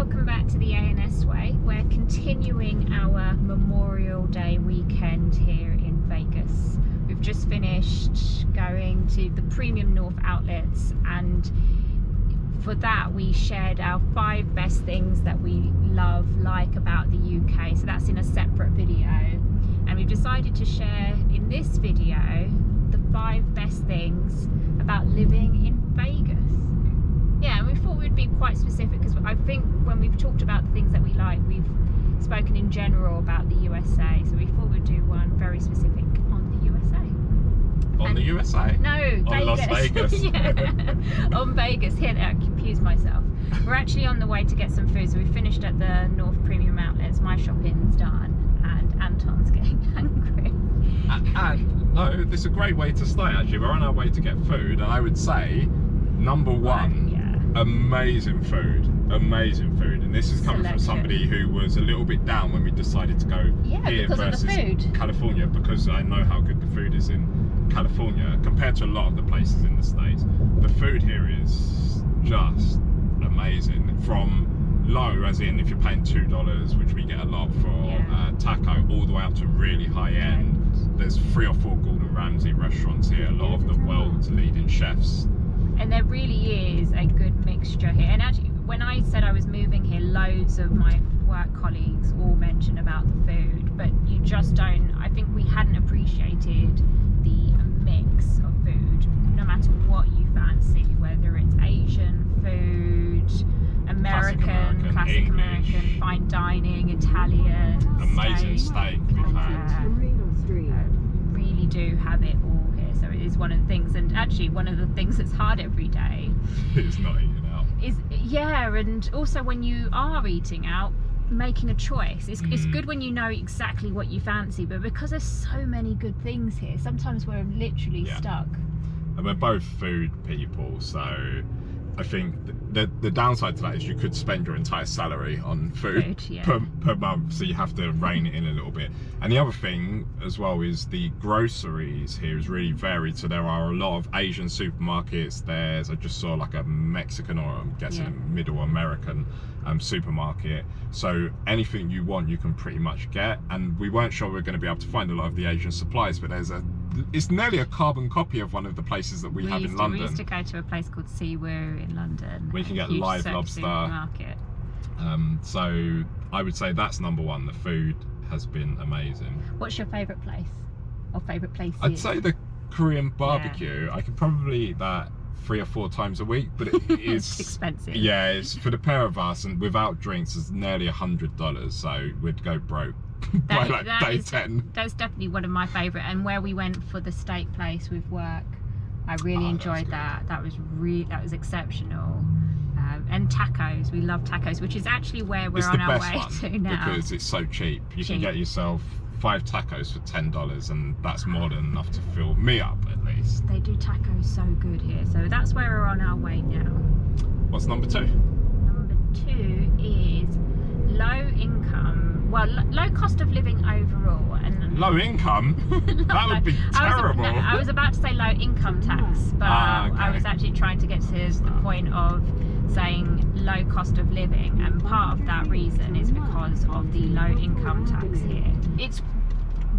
welcome back to the A&S Way. We're continuing our Memorial Day weekend here in Vegas. We've just finished going to the Premium North outlets, and for that we shared our 5 best things that we like about the UK. So that's in a separate video, and we've decided to share in this video the 5 best things about living in Vegas. Yeah, and we thought we'd be quite specific because I think when we've talked about the things that we like, we've spoken in general about the USA. So we thought we'd do one very specific on the USA. On the USA? No, on Vegas. Las Vegas. Yeah, on Vegas. Here, I confused myself. We're actually on the way to get some food. So we finished at the North Premium Outlets. My shopping's done, and Anton's getting hungry. No, this is a great way to start. Actually, we're on our way to get food, and I would say number one. Yeah. Amazing food, and this is coming from somebody who was a little bit down when we decided to go here versus California, because I know how good the food is in California compared to a lot of the places in the States. The food here is just amazing, from low, as in if you're paying $2, which we get a lot for taco, all the way up to really high end. There's 3 or 4 Gordon Ramsay restaurants here, a lot of the world's leading chefs. And there really is a good mixture here. And actually, when I said I was moving here, loads of my work colleagues all mentioned about the food, but you just don't, I think we hadn't appreciated the mix of food, no matter what you fancy, whether it's Asian food, American, classic American, fine dining, Italian, amazing steak we've had. Really do have it all. So it is one of the things, and actually one of the things that's hard every day is not eating out. And also when you are eating out, making a choice. It's good when you know exactly what you fancy, but because there's so many good things here, sometimes we're literally stuck. And we're both food people, so I think the downside to that is you could spend your entire salary on food per month, so you have to rein it in a little bit. And the other thing as well is the groceries here is really varied. So there are a lot of Asian supermarkets. I just saw like a Mexican, or I'm guessing a Middle American supermarket. So anything you want, you can pretty much get. And we weren't sure we were going to be able to find a lot of the Asian supplies, but it's nearly a carbon copy of one of the places that we have in London. We used to go to a place called SUBURBAN in London. We can get live lobster. So I would say that's number one. The food has been amazing. What's your favourite place, or favourite places? I'd say the Korean barbecue. I could probably eat that 3 or 4 times a week, but it is it's expensive. Yeah, it's for the pair of us, and without drinks it's nearly $100, so we'd go broke by like day 10. That's definitely one of my favourite, and where we went for the steak place with work, I really enjoyed that. That was exceptional. And tacos, we love tacos, which is actually where we're on our way to now, because it's so cheap. You can get yourself 5 tacos for $10, and that's more than enough to fill me up, at least. They do tacos so good here, so that's where we're on our way now. What's number 2? Number 2 is low income, well, low cost of living overall. And low income? That would be terrible. I was about to say low income tax, but I was actually trying to get to the point of saying low cost of living, and part of that reason is because of the low income tax here. It's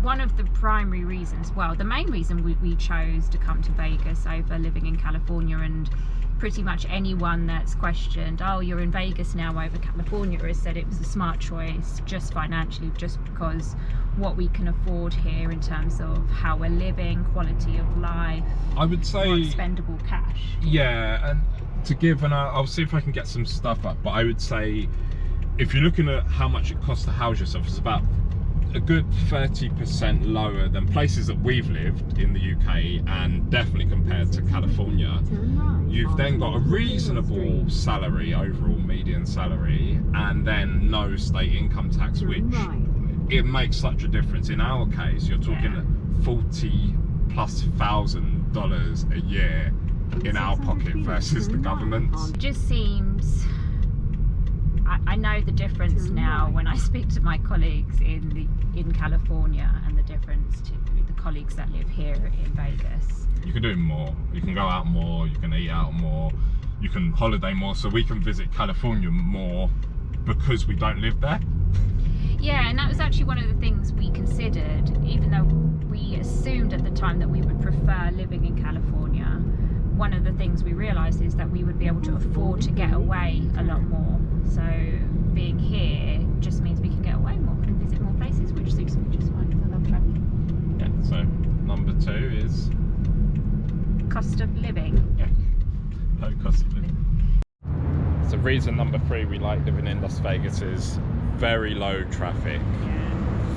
one of the primary reasons, well, the main reason we chose to come to Vegas over living in California. And pretty much anyone that's questioned, oh, you're in Vegas now over California, has said it was a smart choice, just financially, just because what we can afford here in terms of how we're living, quality of life, I would say more expendable cash. Yeah, and to give, and I'll see if I can get some stuff up, but I would say if you're looking at how much it costs to house yourself, it's about a good 30% lower than places that we've lived in the UK, and definitely compared to California. You've then got a reasonable salary, overall median salary, and then no state income tax, which it makes such a difference. In our case, you're talking $40,000+ a year in our pocket versus the government's. It just seems, I know the difference now when I speak to my colleagues in California, and the difference to the colleagues that live here in Vegas. You can do more. You can go out more, you can eat out more, you can holiday more, so we can visit California more because we don't live there. Yeah, and that was actually one of the things we considered, even though we assumed at the time that we would prefer living in California. One of the things we realised is that we would be able to afford to get away a lot more. So being here just means we can get away more and visit more places, which suits me just fine because I love travelling. Yeah, so number 2 is cost of living. Yeah, low cost of living. So reason number 3 we like living in Las Vegas is very low traffic.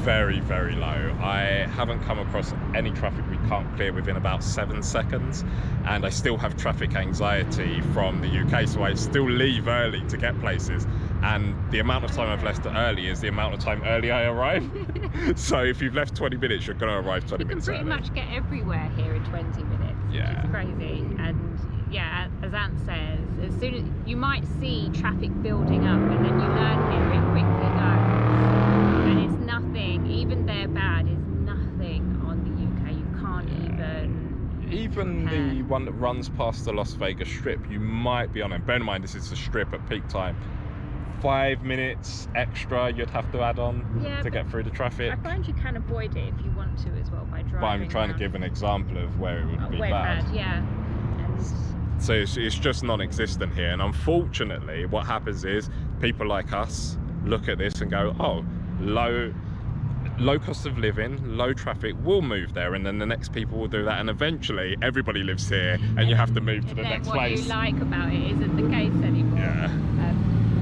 Very, very low. I haven't come across any traffic we can't clear within about 7 seconds, and I still have traffic anxiety from the UK, so I still leave early to get places, and the amount of time I've left early is the amount of time early I arrive. So if you've left 20 minutes, you're going to arrive 20 minutes early. You can pretty much get everywhere here in 20 minutes, yeah. Which is crazy. And yeah, as Ant says, as soon as you might see traffic building up, and then you learn here it quickly goes. And it's nothing, even their bad is nothing on the UK. You can't even the one that runs past the Las Vegas Strip, you might be on it. Bear in mind, this is a strip at peak time. 5 minutes extra you'd have to add on to get through the traffic. I find you can avoid it if you want to as well by driving. But I'm trying to give an example of where it would be bad. Yeah. So it's just non-existent here, and unfortunately what happens is people like us look at this and go, oh, low cost of living, low traffic, we'll move there, and then the next people will do that, and eventually everybody lives here and you have to move to the next place. What you like about it isn't the case anymore. Yeah.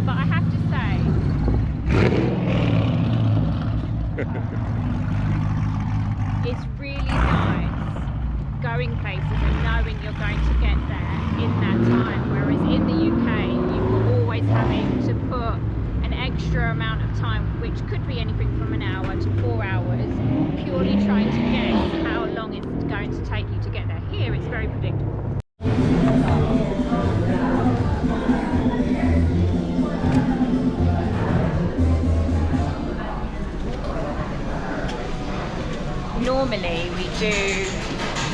But I have to say, it's really nice going places and knowing you're going to get there in that time, whereas in the UK you were always having to put an extra amount of time, which could be anything from an hour to 4 hours, purely trying to guess how long it's going to take you to get there. Here it's very predictable. Normally we do,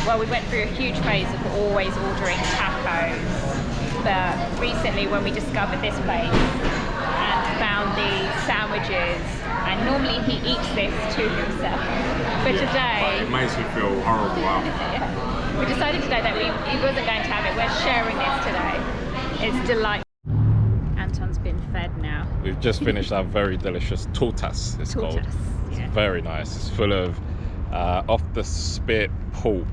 well, we went through a huge phase of always ordering tacos, but recently when we discovered this place and found the sandwiches, and normally he eats this to himself, but today... It makes me feel horrible. Yeah. We decided today that he wasn't going to have it. We're sharing this today. It's delightful. Anton's been fed now. We've just finished our very delicious tortas, it's called. It's very nice. It's full of off the spit pork,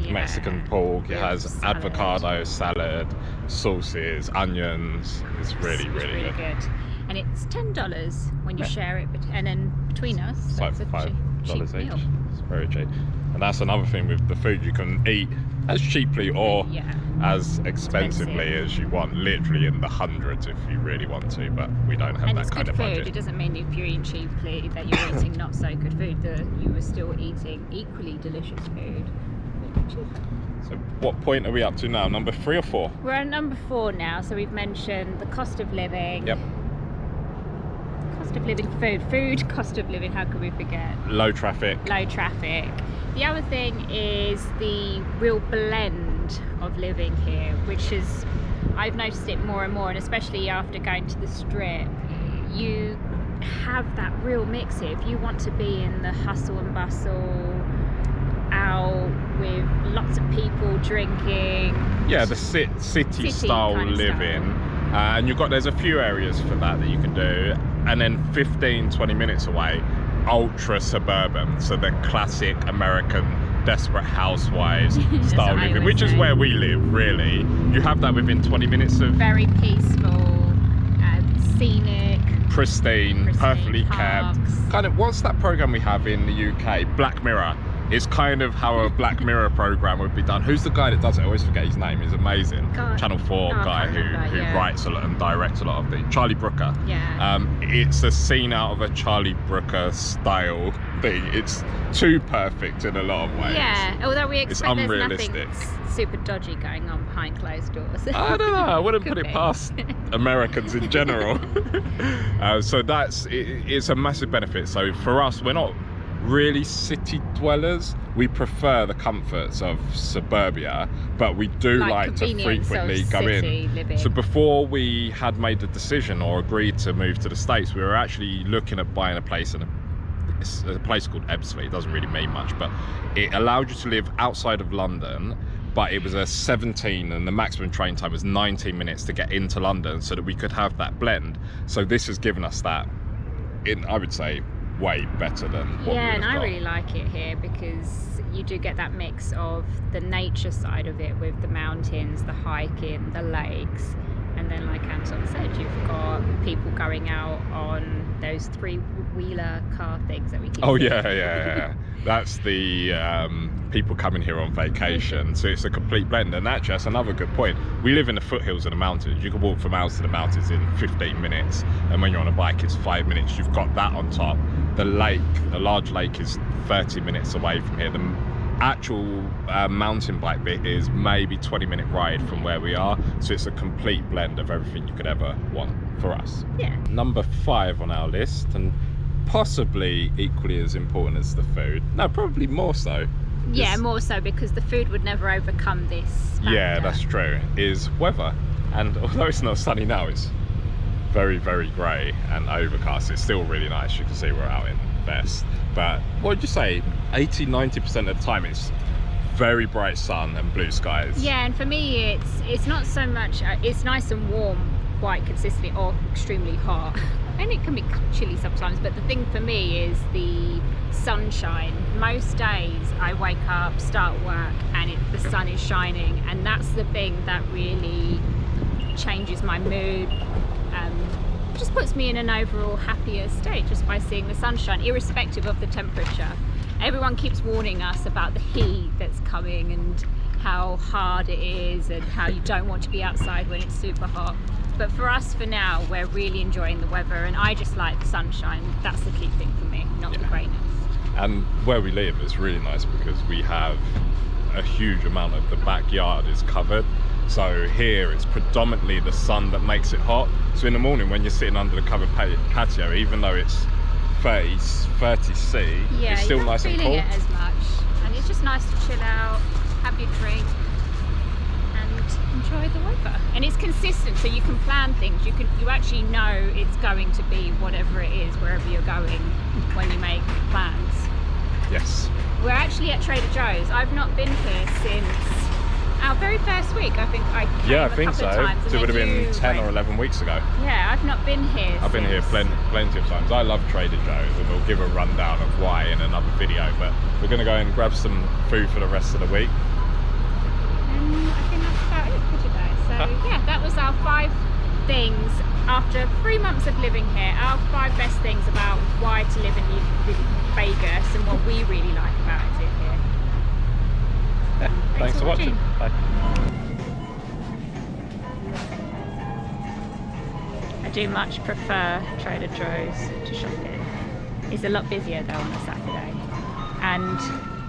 Mexican pork. It has avocado, salad, sauces, onions. It's really good. And it's $10 when you share it, and then between us, it's like $5 each. Meal. It's very cheap. And that's another thing with the food, you can eat as cheaply or as expensively as you want, literally in the hundreds if you really want to, but we don't have that kind of budget. It doesn't mean if you're eating cheaply that you're eating not so good food, that you are still eating equally delicious food. So what point are we up to now? Number 3 or 4? We're at number 4 now, so we've mentioned the cost of living. Yep. Cost of living, food, cost of living, how could we forget? Low traffic. The other thing is the real blend of living here, which is, I've noticed it more and more, and especially after going to the Strip, you have that real mix here. If you want to be in the hustle and bustle, out with lots of people drinking, the city style living, and there's a few areas for that you can do, and then 15-20 minutes away, ultra suburban, so the classic American Desperate Housewives style living, which is where we live. Really, you have that within 20 minutes of very peaceful, scenic, pristine, perfectly parks. kept. Kind of, what's that program we have in the UK? Black Mirror. It's kind of how a Black Mirror program would be done. Who's the guy that does it? I always forget his name. He's amazing. Channel 4 guy who writes a lot and directs a lot of the Charlie Brooker. It's a scene out of a Charlie Brooker style thing. It's too perfect in a lot of ways. Although we expect it's unrealistic. There's nothing super dodgy going on behind closed doors. I don't know. I wouldn't put it past Americans in general. So it's a massive benefit. So for us, we're not really city dwellers. We prefer the comforts of suburbia, but we do like to frequently go in. Living. So before we had made the decision or agreed to move to the States, we were actually looking at buying a place in a place called Ebbsfleet. It doesn't really mean much, but it allowed you to live outside of London, but it was a 17 and the maximum train time was 19 minutes to get into London, so that we could have that blend. So this has given us that, I would say, way better than what yeah, we and I got. really like it here because you do get that mix of the nature side of it with the mountains, the hiking, the lakes, and then like Anton said, you've got people going out on those three-wheeler car things that we keep seeing. Yeah. That's the people coming here on vacation, so it's a complete blend. And actually, that's another good point. We live in the foothills of the mountains. You can walk from house to the mountains in 15 minutes, and when you're on a bike it's 5 minutes. You've got that on top. The lake, the large lake, is 30 minutes away from here. The actual mountain bike bit is maybe 20-minute ride from where we are, so it's a complete blend of everything you could ever want for us. Yeah. Number 5 on our list, and possibly equally as important as the food, no, probably more so. Yeah, more so, because the food would never overcome this factor. Yeah, that's true, is weather. And although it's not sunny now, it's very, very grey and overcast. It's still really nice. You can see we're out in vest, but what would you say, 80-90% of the time it's very bright sun and blue skies? Yeah, and for me it's not so much it's nice and warm quite consistently, or extremely hot, and it can be chilly sometimes, but the thing for me is the sunshine. Most days I wake up, start work, and the sun is shining, and that's the thing that really changes my mood. Just puts me in an overall happier state just by seeing the sunshine, irrespective of the temperature. Everyone keeps warning us about the heat that's coming and how hard it is and how you don't want to be outside when it's super hot. But for us, for now, we're really enjoying the weather, and I just like the sunshine. That's the key thing for me, not the greyness. And where we live is really nice because we have a huge amount of the backyard is covered. So here it's predominantly the sun that makes it hot. So in the morning when you're sitting under the covered patio, even though it's 30 C, yeah, it's still nice and cool. You're not feeling it as much, and it's just nice to chill out, have your drink, and enjoy the weather. And it's consistent, so you can plan things. You actually know it's going to be whatever it is wherever you're going when you make plans. Yes. We're actually at Trader Joe's. I've not been here since our very first week. I think I came I think so. So it would have been 10 or 11 weeks ago. Yeah, I've not been here I've been here plenty of times. I love Trader Joe's, and we'll give a rundown of why in another video, but we're going to go and grab some food for the rest of the week. And I think that's about it for today. So yeah, that was our 5 things after 3 months of living here, our 5 best things about why to live in Vegas and what we really like about it here. Yeah, thanks for watching. Bye. I do much prefer Trader Joe's to shop in. It's a lot busier though on a Saturday. And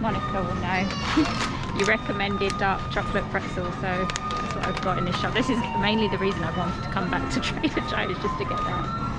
Monica will know. You recommended dark chocolate pretzel, so that's what I've got in this shop. This is mainly the reason I wanted to come back to Trader Joe's, just to get that.